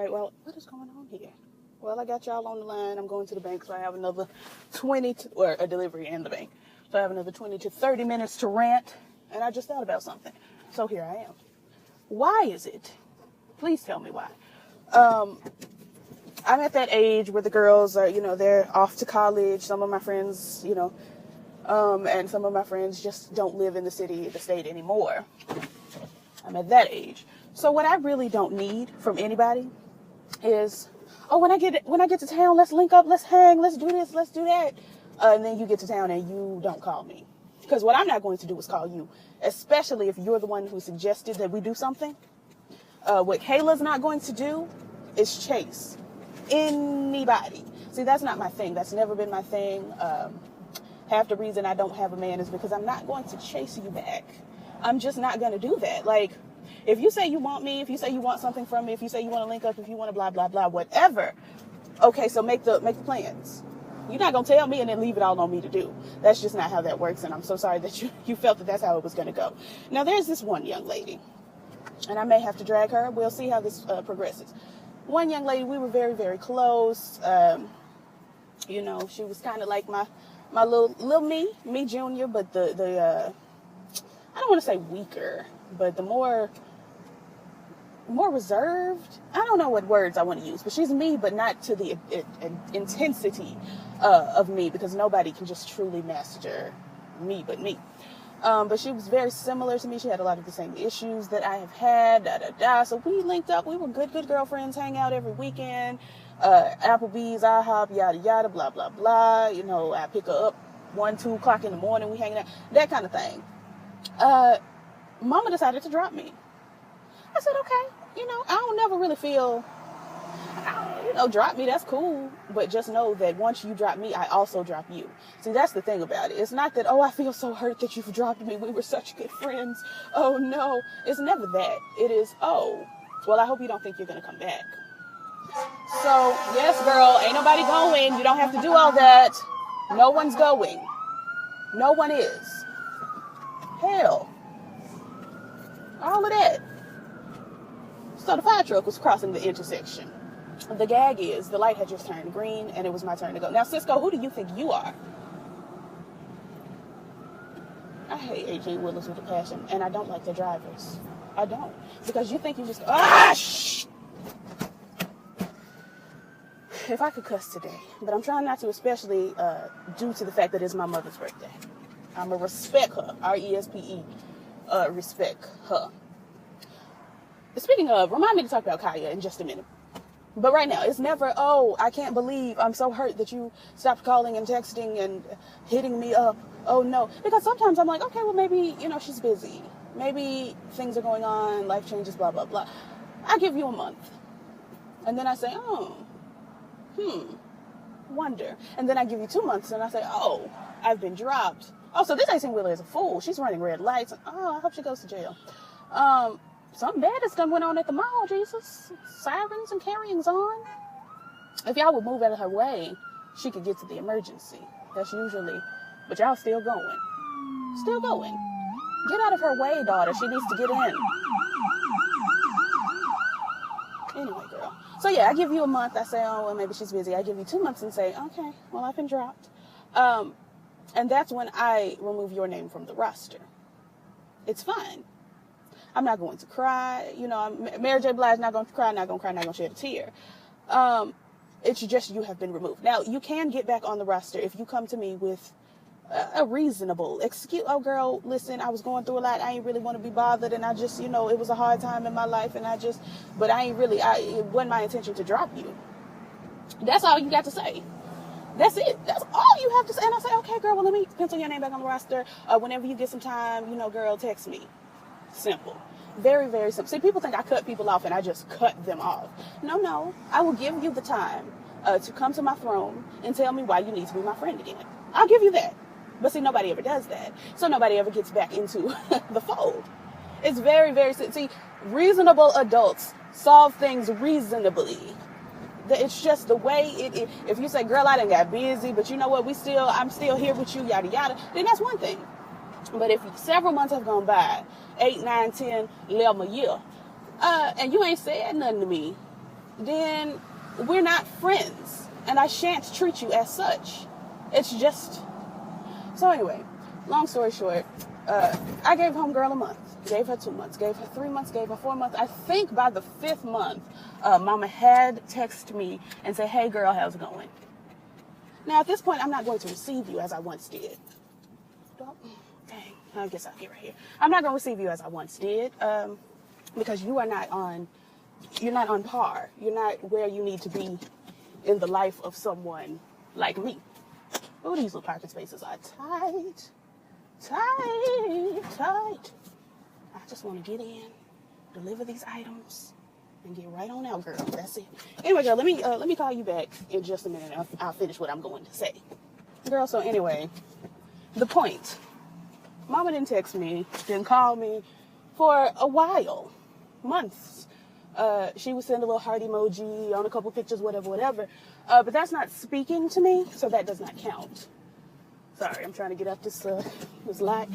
right, well, what is going on here? Well, I got y'all on the line. I'm going to the bank, so I have another 20 to, or a delivery in the bank. So I have another 20 to 30 minutes to rant, and I just thought about something. So here I am. Why is it? Please tell me why. I'm at that age where the girls are, they're off to college. Some of my friends, and some of my friends just don't live in the state anymore. I'm at that age. So what I really don't need from anybody is, oh, when I get to town, let's link up, let's hang, let's do this, let's do that. And then you get to town and you don't call me. Because what I'm not going to do is call you, especially if you're the one who suggested that we do something. What Kayla's not going to do is chase anybody. See, that's not my thing. That's never been my thing. Half the reason I don't have a man is because I'm not going to chase you back. I'm just not going to do that. Like, if you say you want me, if you say you want something from me, if you say you want to link up, if you want to blah, blah, blah, whatever. Okay, so make the plans. You're not going to tell me and then leave it all on me to do. That's just not how that works. And I'm so sorry that you felt that that's how it was going to go. Now, there's this one young lady, and I may have to drag her. We'll see how this progresses. One young lady, we were very, very close. She was kind of like my little me junior, but the I don't want to say weaker, but the more reserved. I don't know what words I want to use, but she's me, but not to the intensity of me, because nobody can just truly master me but me. But she was very similar to me. She had a lot of the same issues that I have had, So we linked up. We were good girlfriends, hang out every weekend, Applebee's, IHOP, yada, yada, blah, blah, blah. I pick her up 1, 2 o'clock in the morning. We hanging out, that kind of thing. Mama decided to drop me. I said, okay, I don't never really feel, drop me, that's cool. But just know that once you drop me, I also drop you. See, that's the thing about it. It's not that, oh, I feel so hurt that you've dropped me. We were such good friends. Oh, no. It's never that. It is, oh, well, I hope you don't think you're going to come back. So, yes, girl, ain't nobody going. You don't have to do all that. No one's going. No one is. Hell. All of that. So the fire truck was crossing the intersection. The gag is, the light had just turned green, and it was my turn to go. Now, Cisco, who do you think you are? I hate AJ Willis with a passion, and I don't like the drivers. I don't. Because you think you just, shh! If I could cuss today, but I'm trying not to, especially due to the fact that it's my mother's birthday. I'm going to respect her, RESPE, respect her. Speaking of, remind me to talk about Kaya in just a minute. But right now, it's never, oh, I can't believe, I'm so hurt that you stopped calling and texting and hitting me up. Oh, no. Because sometimes I'm like, okay, well, maybe, she's busy. Maybe things are going on, life changes, blah, blah, blah. I give you a month. And then I say, wonder. And then I give you 2 months, and I say, oh, I've been dropped. Oh, so this 18-wheeler is a fool. She's running red lights. Oh, I hope she goes to jail. Something bad has done went on at the mall, Jesus. Sirens and carryings on. If y'all would move out of her way, she could get to the emergency. That's usually, but y'all still going. Still going. Get out of her way, daughter. She needs to get in. Anyway, girl. So yeah, I give you a month. I say, oh, well, maybe she's busy. I give you 2 months and say, okay, well, I've been dropped. And that's when I remove your name from the roster. It's fine. I'm not going to cry. Mary J. Blige, not going to cry, not going to shed a tear. It's just you have been removed. Now, you can get back on the roster if you come to me with a reasonable excuse. Oh, girl, listen, I was going through a lot. I ain't really want to be bothered. And I just, it was a hard time in my life. And it wasn't my intention to drop you. That's all you got to say. That's it. That's all you have to say. And I say, okay, girl, well, let me pencil your name back on the roster. Whenever you get some time, girl, text me. Simple. Very, very simple. See, people think I cut people off and I just cut them off. No. I will give you the time to come to my throne and tell me why you need to be my friend again. I'll give you that. But see, nobody ever does that. So nobody ever gets back into the fold. It's very, very simple. See, reasonable adults solve things reasonably. It's just the way it. If you say, girl, I done got busy, but you know what, I'm still here with you, yada, yada, then that's one thing. But if several months have gone by, 8, 9, 10, 11 a year, and you ain't said nothing to me, then we're not friends. And I shan't treat you as such. It's just... So anyway, long story short, I gave homegirl a month. Gave her 2 months. Gave her 3 months. Gave her 4 months. I think by the 5th month, mama had texted me and said, hey girl, how's it going? Now at this point, I'm not going to receive you as I once did. Dang, I guess I'll get right here. I'm not going to receive you as I once did, because you are not on, you're not on par. You're not where you need to be in the life of someone like me. Oh, these little parking spaces are tight. I just want to get in, deliver these items, and get right on out, girl. That's it. Anyway, girl, let me call you back in just a minute. I'll finish what I'm going to say. Girl, so anyway, the point. Mama didn't text me, didn't call me for a while, months. She would send a little heart emoji on a couple pictures, whatever. But that's not speaking to me, so that does not count. Sorry, I'm trying to get up this light.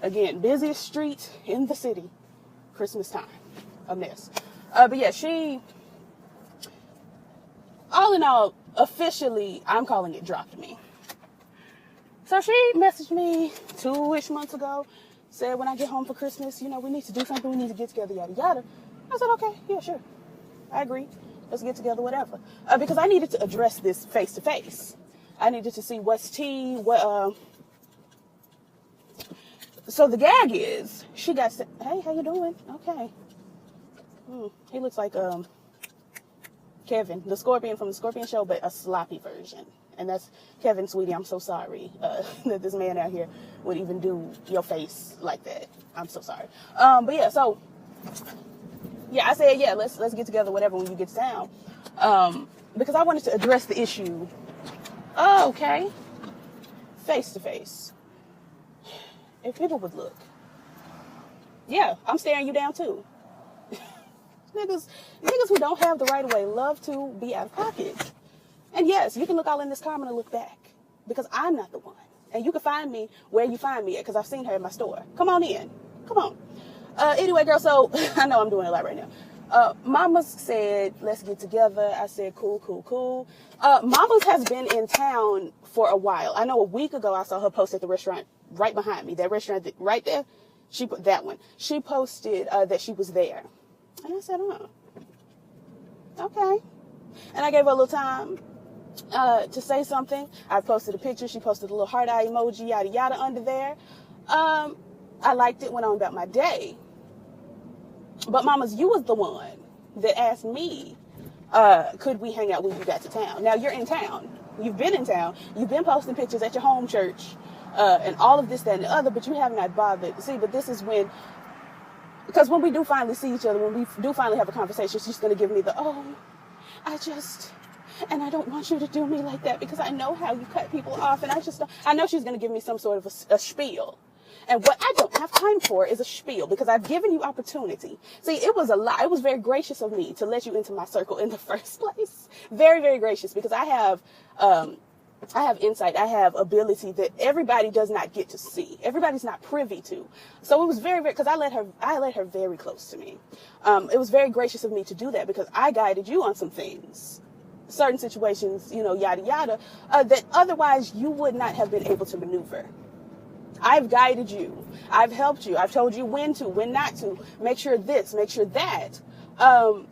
Again, busiest street in the city. Christmas time. A mess. But yeah, she, all in all, officially, I'm calling it dropped me. So she messaged me 2-ish months ago, said when I get home for Christmas, we need to do something, we need to get together, yada, yada. I said, okay, yeah, sure. I agree. Let's get together, whatever. Because I needed to address this face to face. I needed to see what's tea, so the gag is, she got said, hey, how you doing? Okay. He looks like Kevin, the Scorpion from the Scorpion Show, but a sloppy version. And that's Kevin, sweetie. I'm so sorry that this man out here would even do your face like that. I'm so sorry. But yeah, so yeah, I said, yeah, let's get together, whatever, when you get down. Because I wanted to address the issue. Oh, okay. Face to face. If people would look. Yeah, I'm staring you down too. Niggas who don't have the right of way love to be out of pocket. And yes, you can look all in this car, I'm going to look back. Because I'm not the one. And you can find me where you find me at, because I've seen her in my store. Come on in. Come on. Anyway, girl, so I know I'm doing a lot right now. Mama's said, let's get together. I said, cool. Mama's has been in town for a while. I know a week ago I saw her post at the restaurant right behind me. That restaurant right there, she put that one. She posted that she was there. And I said, oh, okay. And I gave her a little time to say something. I posted a picture. She posted a little heart eye emoji, yada, yada, under there. I liked it, went on about my day. But mamas, you was the one that asked me, could we hang out when you got to town? Now, you're in town. You've been in town. You've been posting pictures at your home church and all of this, that, and the other, but you have not bothered. See, but this is when, because when we do finally see each other, when we do finally have a conversation, she's going to give me the, and I don't want you to do me like that because I know how you cut people off. And I know she's going to give me some sort of a spiel. And what I don't have time for is a spiel because I've given you opportunity. See, it was a lot. It was very gracious of me to let you into my circle in the first place. Very, very gracious because I have insight. I have ability that everybody does not get to see. Everybody's not privy to. So it was very, very, because I let her very close to me. It was very gracious of me to do that because I guided you on some things, certain situations, yada, yada, that otherwise you would not have been able to maneuver. I've guided you. I've helped you. I've told you when to, when not to. Make sure this, make sure that. Out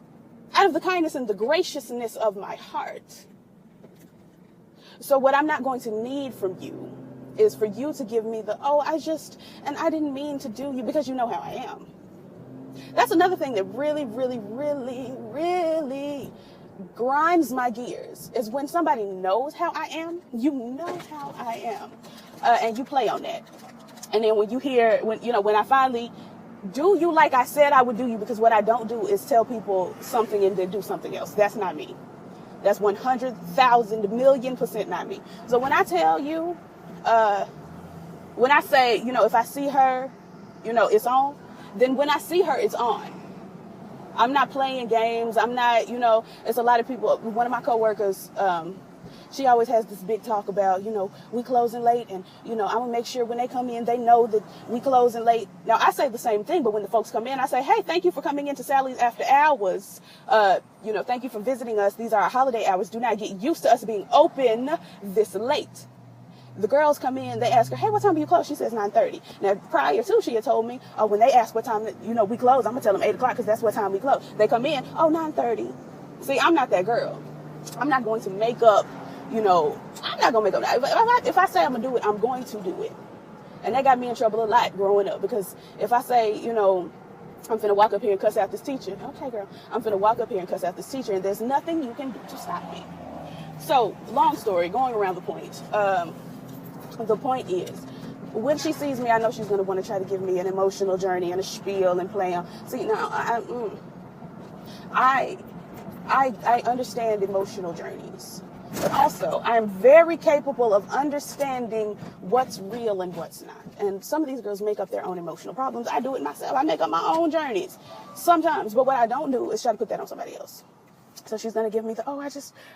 of the kindness and the graciousness of my heart. So what I'm not going to need from you is for you to give me the, and I didn't mean to do you because you know how I am. That's another thing that really, really, really, really grinds my gears is when somebody knows how I am, you know how I am. And you play on that. And then when you hear, when I finally do you like I said I would do you, because what I don't do is tell people something and then do something else. That's not me. That's 100,000,000,000% not me. So when I tell you, when I say, if I see her, it's on, then when I see her, it's on. I'm not playing games. I'm not, it's a lot of people. One of my coworkers, She always has this big talk about, we closing late, and, I'm going to make sure when they come in, they know that we closing late. Now, I say the same thing, but when the folks come in, I say, hey, thank you for coming into Sally's After Hours. Thank you for visiting us. These are our holiday hours. Do not get used to us being open this late. The girls come in, they ask her, hey, what time do you close? She says 9:30. Now, prior to, she had told me, when they ask what time, we close, I'm going to tell them 8 o'clock because that's what time we close. They come in, 9:30. See, I'm not that girl. I'm not going to make up, I'm not going to make up. If I say I'm going to do it, I'm going to do it. And that got me in trouble a lot growing up, because if I say, I'm finna walk up here and cuss out this teacher. Okay, girl, I'm finna walk up here and cuss out this teacher, and there's nothing you can do to stop me. So, long story, going around the point. The point is, when she sees me, I know she's going to want to try to give me an emotional journey and a spiel and play on. See, now, I understand emotional journeys, but also I am very capable of understanding what's real and what's not. And some of these girls make up their own emotional problems. I do it myself. I make up my own journeys sometimes, but what I don't do is try to put that on somebody else. So she's going to give me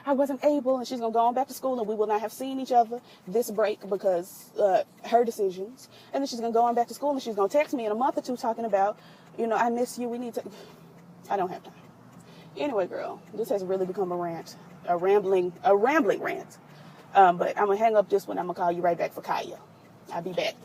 I wasn't able, and she's going to go on back to school, and we will not have seen each other this break because her decisions. And then she's going to go on back to school, and she's going to text me in a month or two talking about, I miss you, we need to. I don't have time. Anyway, girl, this has really become a rant, a rambling rant. But I'm going to hang up this one. I'm going to call you right back for Kaya. I'll be back.